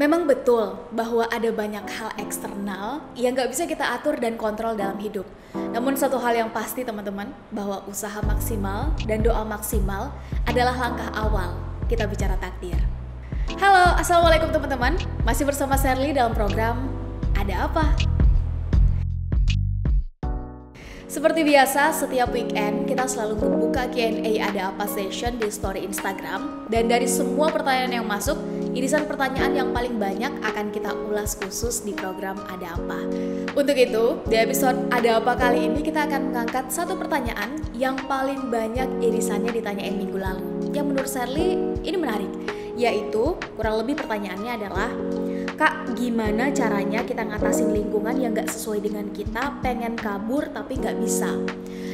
Memang betul bahwa ada banyak hal eksternal yang gak bisa kita atur dan kontrol dalam hidup. Namun satu hal yang pasti teman-teman, bahwa usaha maksimal dan doa maksimal adalah langkah awal kita bicara takdir. Halo, assalamualaikum teman-teman. Masih bersama Sherly dalam program Ada Apa? Seperti biasa, setiap weekend kita selalu membuka Q&A Ada Apa session di story Instagram. Dan dari semua pertanyaan yang masuk, irisan pertanyaan yang paling banyak akan kita ulas khusus di program Ada Apa. Untuk itu, di episode Ada Apa kali ini kita akan mengangkat satu pertanyaan yang paling banyak irisannya ditanyain minggu lalu. Yang menurut Sherly ini menarik, yaitu kurang lebih pertanyaannya adalah, Kak, gimana caranya kita ngatasin lingkungan yang gak sesuai dengan kita, pengen kabur tapi gak bisa?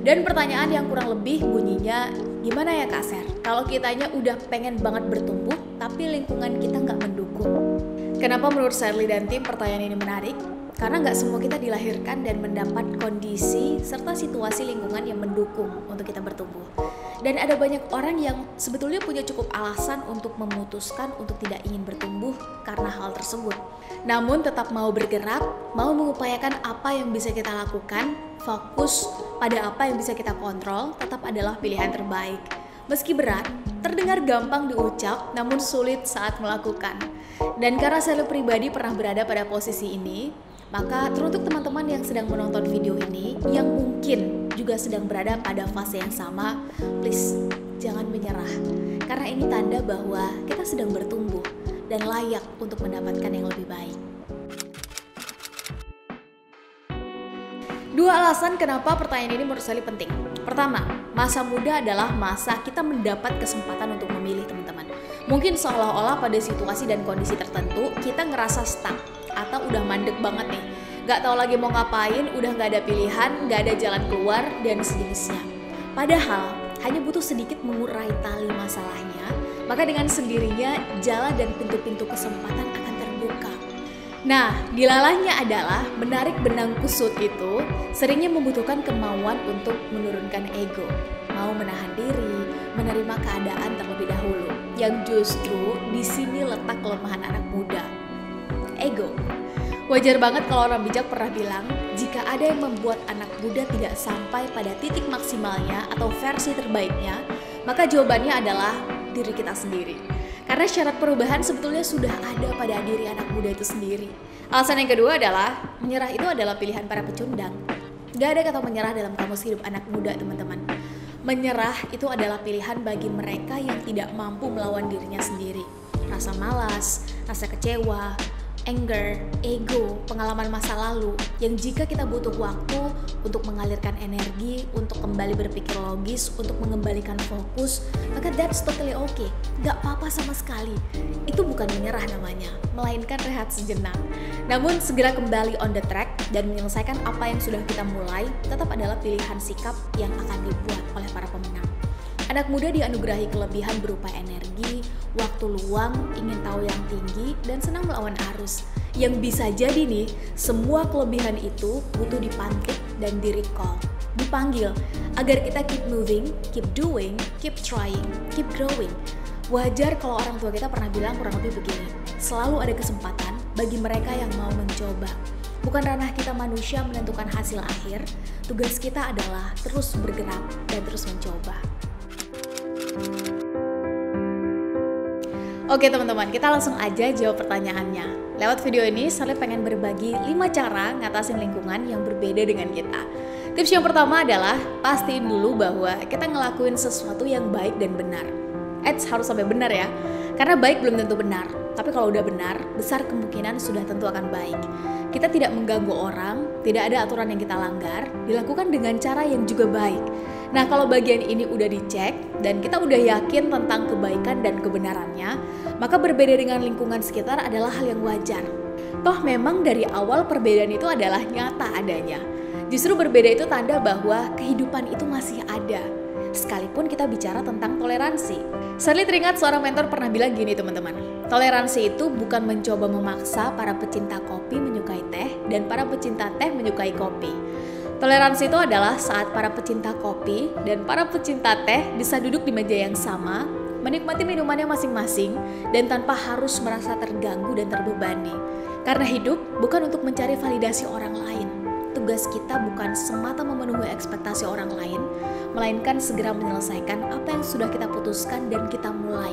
Dan pertanyaan yang kurang lebih bunyinya, gimana ya Kak Ser, kalau kitanya udah pengen banget bertumbuh tapi lingkungan kita gak mendukung? Kenapa menurut Sherly dan tim pertanyaan ini menarik? Karena gak semua kita dilahirkan dan mendapat kondisi serta situasi lingkungan yang mendukung untuk kita bertumbuh. Dan ada banyak orang yang sebetulnya punya cukup alasan untuk memutuskan untuk tidak ingin bertumbuh karena hal tersebut. Namun tetap mau bergerak, mau mengupayakan apa yang bisa kita lakukan, fokus pada apa yang bisa kita kontrol, tetap adalah pilihan terbaik. Meski berat, terdengar gampang diucap, namun sulit saat melakukan. Dan karena saya pribadi pernah berada pada posisi ini, maka teruntuk teman-teman yang sedang menonton video ini, yang mungkin juga sedang berada pada fase yang sama, please jangan menyerah. Karena ini tanda bahwa kita sedang bertumbuh dan layak untuk mendapatkan yang lebih baik. Dua alasan kenapa pertanyaan ini menurut saya penting. Pertama, masa muda adalah masa kita mendapat kesempatan untuk memilih teman-teman. Mungkin seolah-olah pada situasi dan kondisi tertentu kita ngerasa stuck atau udah mandek banget nih, gak tahu lagi mau ngapain, udah gak ada pilihan, gak ada jalan keluar, dan sejenisnya. Padahal, hanya butuh sedikit mengurai tali masalahnya, maka dengan sendirinya jalan dan pintu-pintu kesempatan akan terbuka. Nah, dilalahnya adalah menarik benang kusut itu seringnya membutuhkan kemauan untuk menurunkan ego, mau menahan diri, menerima keadaan terlebih dahulu, yang justru di sini letak kelemahan anak muda. Ego. Wajar banget kalau orang bijak pernah bilang, jika ada yang membuat anak muda tidak sampai pada titik maksimalnya atau versi terbaiknya, maka jawabannya adalah diri kita sendiri. Karena syarat perubahan sebetulnya sudah ada pada diri anak muda itu sendiri. Alasan yang kedua adalah, menyerah itu adalah pilihan para pecundang. Gak ada kata menyerah dalam kamus hidup anak muda, teman-teman. Menyerah itu adalah pilihan bagi mereka yang tidak mampu melawan dirinya sendiri. Rasa malas, rasa kecewa, anger, ego, pengalaman masa lalu yang jika kita butuh waktu untuk mengalirkan energi, untuk kembali berpikir logis, untuk mengembalikan fokus, maka that's totally okay. Gak apa-apa sama sekali. Itu bukan menyerah namanya, melainkan rehat sejenak. Namun segera kembali on the track dan menyelesaikan apa yang sudah kita mulai tetap adalah pilihan sikap yang akan dibuat oleh para pemenang. Anak muda dianugerahi kelebihan berupa energi, waktu luang, ingin tahu yang tinggi, dan senang melawan arus. Yang bisa jadi nih, semua kelebihan itu butuh dipantik dan di-recall, dipanggil, agar kita keep moving, keep doing, keep trying, keep growing. Wajar kalau orang tua kita pernah bilang kurang lebih begini, selalu ada kesempatan bagi mereka yang mau mencoba. Bukan ranah kita manusia menentukan hasil akhir, tugas kita adalah terus bergerak dan terus mencoba. Oke teman-teman, kita langsung aja jawab pertanyaannya. Lewat video ini, saya pengen berbagi 5 cara ngatasin lingkungan yang berbeda dengan kita. Tips yang pertama adalah, pastiin dulu bahwa kita ngelakuin sesuatu yang baik dan benar. Harus sampai benar ya, karena baik belum tentu benar. Tapi kalau udah benar, besar kemungkinan sudah tentu akan baik. Kita tidak mengganggu orang, tidak ada aturan yang kita langgar, dilakukan dengan cara yang juga baik. Nah, kalau bagian ini udah dicek dan kita udah yakin tentang kebaikan dan kebenarannya, maka berbeda dengan lingkungan sekitar adalah hal yang wajar. Toh memang dari awal perbedaan itu adalah nyata adanya. Justru berbeda itu tanda bahwa kehidupan itu masih ada. Sekalipun kita bicara tentang toleransi. Sherly teringat seorang mentor pernah bilang gini teman-teman, toleransi itu bukan mencoba memaksa para pecinta kopi menyukai teh dan para pecinta teh menyukai kopi. Toleransi itu adalah saat para pecinta kopi dan para pecinta teh bisa duduk di meja yang sama, menikmati minumannya masing-masing, dan tanpa harus merasa terganggu dan terbebani. Karena hidup bukan untuk mencari validasi orang lain. Tugas kita bukan semata memenuhi ekspektasi orang lain, melainkan segera menyelesaikan apa yang sudah kita putuskan dan kita mulai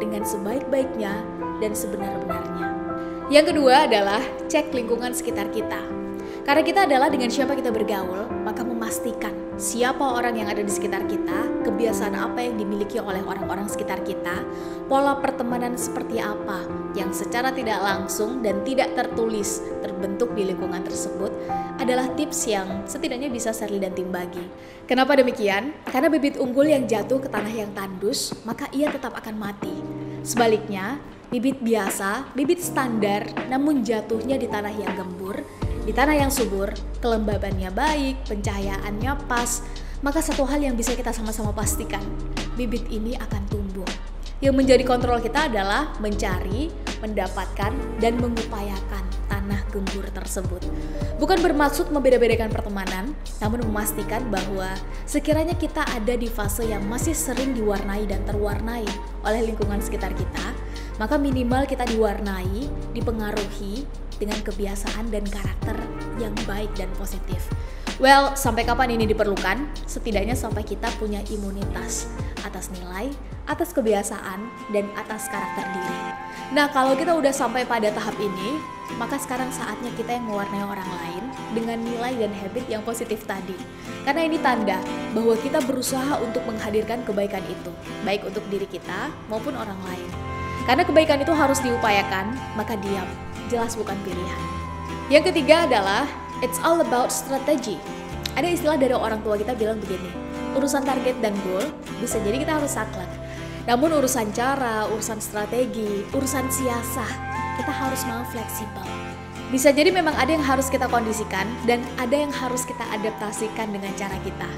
dengan sebaik-baiknya dan sebenar-benarnya. Yang kedua adalah cek lingkungan sekitar kita. Karena kita adalah dengan siapa kita bergaul, maka memastikan siapa orang yang ada di sekitar kita, kebiasaan apa yang dimiliki oleh orang-orang sekitar kita, pola pertemanan seperti apa yang secara tidak langsung dan tidak tertulis terbentuk di lingkungan tersebut adalah tips yang setidaknya bisa Sherly dan tim bagi. Kenapa demikian? Karena bibit unggul yang jatuh ke tanah yang tandus, maka ia tetap akan mati. Sebaliknya, bibit biasa, bibit standar, namun jatuhnya di tanah yang gembur, di tanah yang subur, kelembabannya baik, pencahayaannya pas, maka satu hal yang bisa kita sama-sama pastikan, bibit ini akan tumbuh. Yang menjadi kontrol kita adalah mencari, mendapatkan, dan mengupayakan tanah gembur tersebut. Bukan bermaksud membeda-bedakan pertemanan, namun memastikan bahwa sekiranya kita ada di fase yang masih sering diwarnai dan terwarnai oleh lingkungan sekitar kita, maka minimal kita diwarnai, dipengaruhi dengan kebiasaan dan karakter yang baik dan positif. Well, sampai kapan ini diperlukan? Setidaknya sampai kita punya imunitas atas nilai, atas kebiasaan, dan atas karakter diri. Nah, kalau kita udah sampai pada tahap ini, maka sekarang saatnya kita yang mewarnai orang lain dengan nilai dan habit yang positif tadi. Karena ini tanda bahwa kita berusaha untuk menghadirkan kebaikan itu, baik untuk diri kita maupun orang lain. Karena kebaikan itu harus diupayakan, maka diam, jelas bukan pilihan. Yang ketiga adalah it's all about strategy. Ada istilah dari orang tua kita bilang begini, urusan target dan goal bisa jadi kita harus saklek. Namun urusan cara, urusan strategi, urusan siasah, kita harus mau fleksibel. Bisa jadi memang ada yang harus kita kondisikan dan ada yang harus kita adaptasikan dengan cara kita.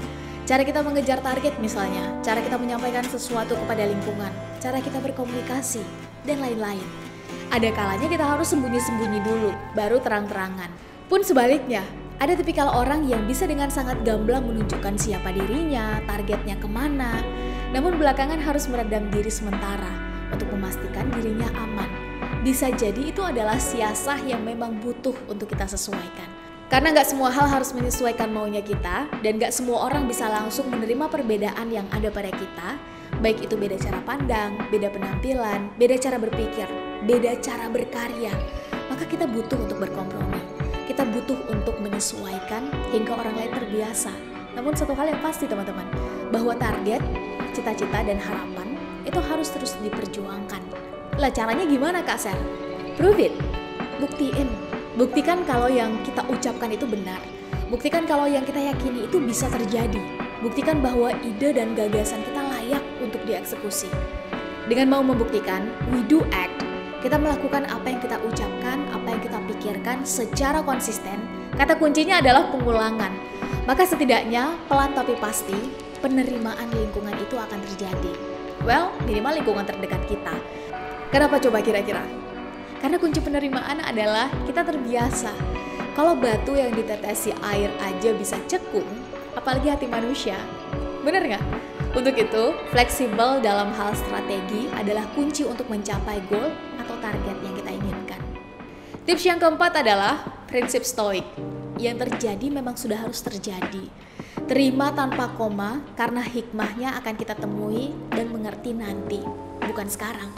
Cara kita mengejar target misalnya, cara kita menyampaikan sesuatu kepada lingkungan, cara kita berkomunikasi, dan lain-lain. Ada kalanya kita harus sembunyi-sembunyi dulu, baru terang-terangan. Pun sebaliknya, ada tipikal orang yang bisa dengan sangat gamblang menunjukkan siapa dirinya, targetnya kemana, namun belakangan harus meredam diri sementara untuk memastikan dirinya aman. Bisa jadi itu adalah siasah yang memang butuh untuk kita sesuaikan. Karena nggak semua hal harus menyesuaikan maunya kita, dan nggak semua orang bisa langsung menerima perbedaan yang ada pada kita, baik itu beda cara pandang, beda penampilan, beda cara berpikir, beda cara berkarya, maka kita butuh untuk berkompromi. Kita butuh untuk menyesuaikan hingga orang lain terbiasa. Namun satu hal yang pasti teman-teman, bahwa target, cita-cita, dan harapan itu harus terus diperjuangkan. Lah caranya gimana Kak Ser? Prove it, buktiin. Buktikan kalau yang kita ucapkan itu benar. Buktikan kalau yang kita yakini itu bisa terjadi. Buktikan bahwa ide dan gagasan kita layak untuk dieksekusi. Dengan mau membuktikan, we do act. Kita melakukan apa yang kita ucapkan, apa yang kita pikirkan secara konsisten. Kata kuncinya adalah pengulangan. Maka setidaknya, pelan tapi pasti, penerimaan lingkungan itu akan terjadi. Well, minimal lingkungan terdekat kita. Kenapa coba kira-kira? Karena kunci penerimaan adalah kita terbiasa. Kalau batu yang ditetesi air aja bisa cekung, apalagi hati manusia. Bener nggak? Untuk itu, fleksibel dalam hal strategi adalah kunci untuk mencapai goal atau target yang kita inginkan. Tips yang keempat adalah prinsip stoik. Yang terjadi memang sudah harus terjadi. Terima tanpa koma karena hikmahnya akan kita temui dan mengerti nanti, bukan sekarang.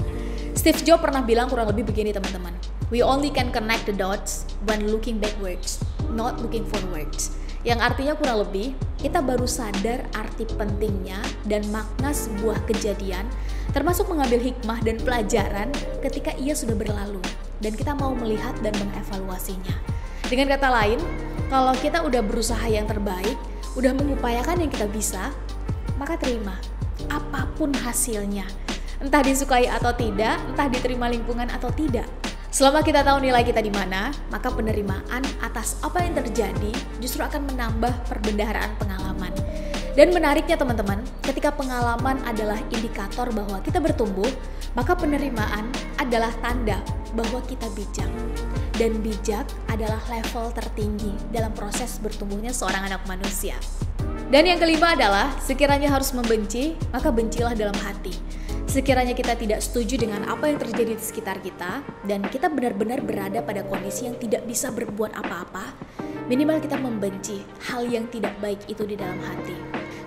Steve Jobs pernah bilang kurang lebih begini teman-teman. We only can connect the dots when looking backwards, not looking forwards. Yang artinya kurang lebih, kita baru sadar arti pentingnya dan makna sebuah kejadian, termasuk mengambil hikmah dan pelajaran ketika ia sudah berlalu, dan kita mau melihat dan mengevaluasinya. Dengan kata lain, kalau kita udah berusaha yang terbaik, udah mengupayakan yang kita bisa, maka terima apapun hasilnya. Entah disukai atau tidak, entah diterima lingkungan atau tidak. Selama kita tahu nilai kita di mana, maka penerimaan atas apa yang terjadi justru akan menambah perbendaharaan pengalaman. Dan menariknya teman-teman, ketika pengalaman adalah indikator bahwa kita bertumbuh, maka penerimaan adalah tanda bahwa kita bijak. Dan bijak adalah level tertinggi dalam proses bertumbuhnya seorang anak manusia. Dan yang kelima adalah, sekiranya harus membenci, maka bencilah dalam hati. Sekiranya kita tidak setuju dengan apa yang terjadi di sekitar kita, dan kita benar-benar berada pada kondisi yang tidak bisa berbuat apa-apa, minimal kita membenci hal yang tidak baik itu di dalam hati.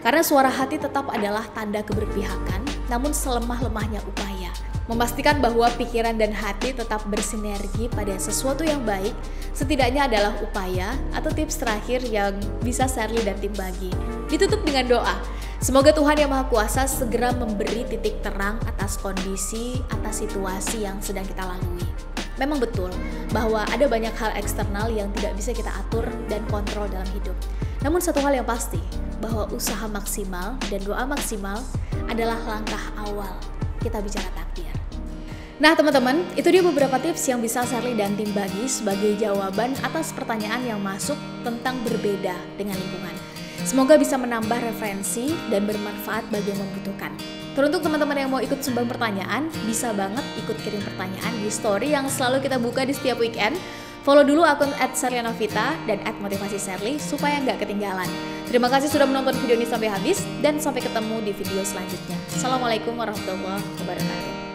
Karena suara hati tetap adalah tanda keberpihakan, namun selemah-lemahnya upaya memastikan bahwa pikiran dan hati tetap bersinergi pada sesuatu yang baik, setidaknya adalah upaya atau tips terakhir yang bisa Sherly dan tim bagi. Ditutup dengan doa, semoga Tuhan Yang Maha Kuasa segera memberi titik terang atas kondisi, atas situasi yang sedang kita lalui. Memang betul bahwa ada banyak hal eksternal yang tidak bisa kita atur dan kontrol dalam hidup. Namun satu hal yang pasti, bahwa usaha maksimal dan doa maksimal adalah langkah awal kita bicara takdir. Nah teman-teman, itu dia beberapa tips yang bisa Sherly dan tim bagi sebagai jawaban atas pertanyaan yang masuk tentang berbeda dengan lingkungan. Semoga bisa menambah referensi dan bermanfaat bagi yang membutuhkan. Teruntuk teman-teman yang mau ikut sumbang pertanyaan, bisa banget ikut kirim pertanyaan di story yang selalu kita buka di setiap weekend. Follow dulu akun @SherlyNovita dan @motivasi_Sherly supaya nggak ketinggalan. Terima kasih sudah menonton video ini sampai habis dan sampai ketemu di video selanjutnya. Assalamualaikum warahmatullahi wabarakatuh.